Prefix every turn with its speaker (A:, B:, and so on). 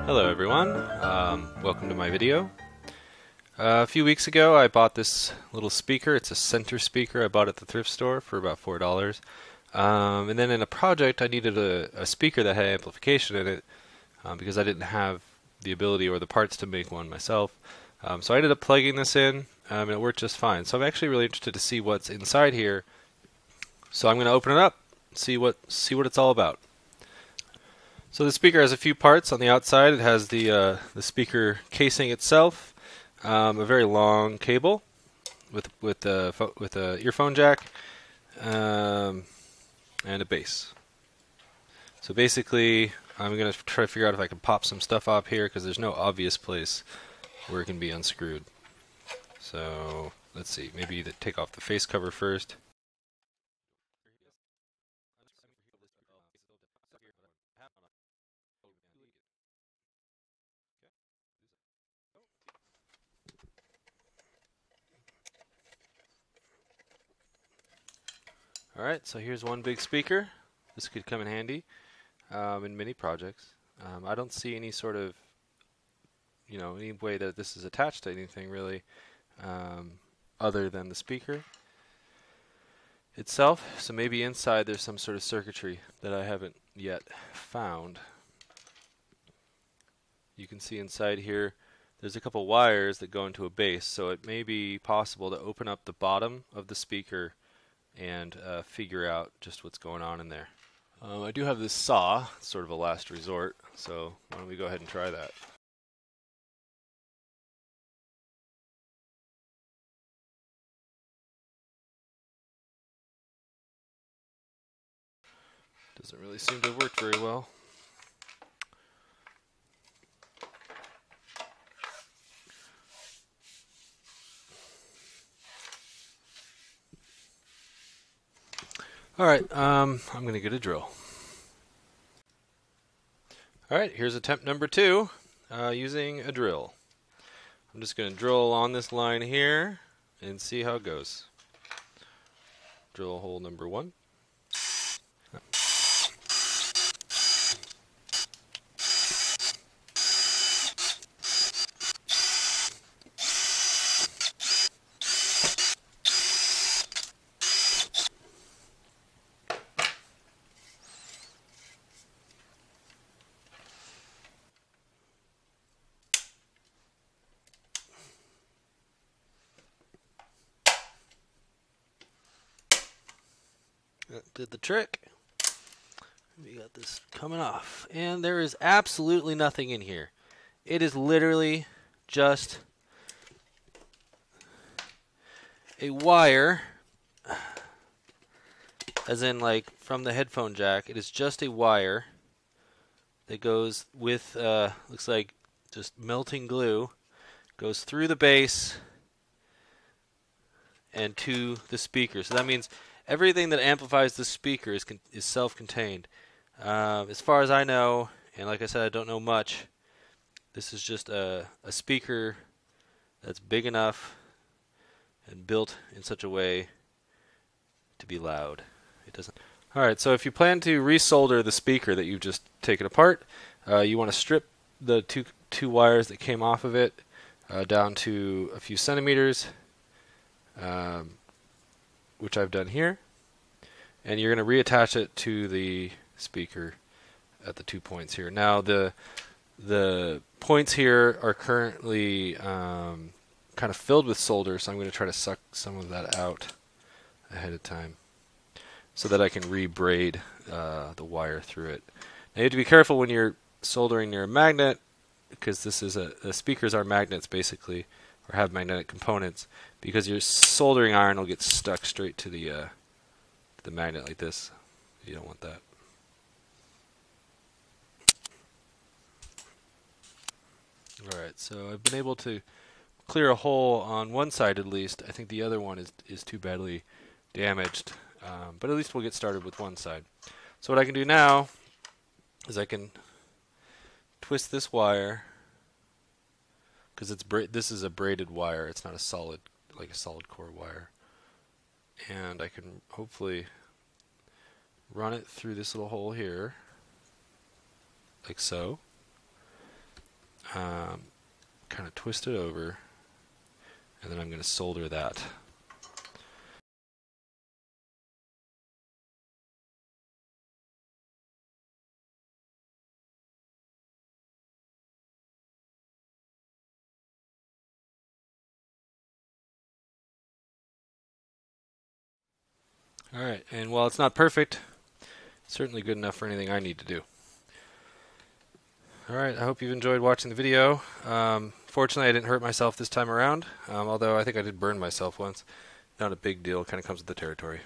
A: Hello everyone, welcome to my video. A few weeks ago I bought this little speaker. It's a center speaker. I bought it at the thrift store for about $4. And then in a project I needed a speaker that had amplification in it because I didn't have the ability or the parts to make one myself. So I ended up plugging this in and it worked just fine. So I'm actually really interested to see what's inside here. So I'm going to open it up, see what it's all about. So the speaker has a few parts on the outside. It has the speaker casing itself, a very long cable with a earphone jack, and a base. So basically, I'm going to try to figure out if I can pop some stuff up here because there's no obvious place where it can be unscrewed. So let's see, maybe take off the face cover first. Alright, so here's one big speaker. This could come in handy in many projects. I don't see any sort of, any way that this is attached to anything really other than the speaker itself. So maybe inside there's some sort of circuitry that I haven't yet found. You can see inside here there's a couple wires that go into a base, so it may be possible to open up the bottom of the speaker and figure out just what's going on in there. I do have this saw, sort of a last resort, so why don't we go ahead and try that. Doesn't really seem to work very well. Alright, I'm going to get a drill. Alright, here's attempt number 2 using a drill. I'm just going to drill along this line here and see how it goes. Drill hole number 1. That did the trick. We got this coming off. And there is absolutely nothing in here. It is literally just a wire, as in like from the headphone jack. It is just a wire that goes with, looks like just melting glue, goes through the base and to the speaker. So that means everything that amplifies the speaker is self-contained. As far as I know, and like I said, I don't know much, this is just a speaker that's big enough and built in such a way to be loud. It doesn't. Alright, so if you plan to resolder the speaker that you've just taken apart, you want to strip the two wires that came off of it down to a few centimeters, which I've done here, and you're going to reattach it to the speaker at the 2 points here. Now the points here are currently kind of filled with solder, so I'm going to try to suck some of that out ahead of time so that I can rebraid the wire through it. Now you have to be careful when you're soldering near a magnet, because this is the speakers are magnets basically, or have magnetic components, because your soldering iron will get stuck straight to the magnet like this. You don't want that. Alright, so I've been able to clear a hole on one side at least. I think the other one is too badly damaged, but at least we'll get started with one side. So what I can do now is I can twist this wire, because this is a braided wire. It's not a solid, like a solid core wire, and I can hopefully run it through this little hole here, like so. kind of twist it over, and then I'm going to solder that. Alright, and while it's not perfect, it's certainly good enough for anything I need to do. Alright, I hope you've enjoyed watching the video. Fortunately, I didn't hurt myself this time around, although I think I did burn myself once. Not a big deal, kind of comes with the territory.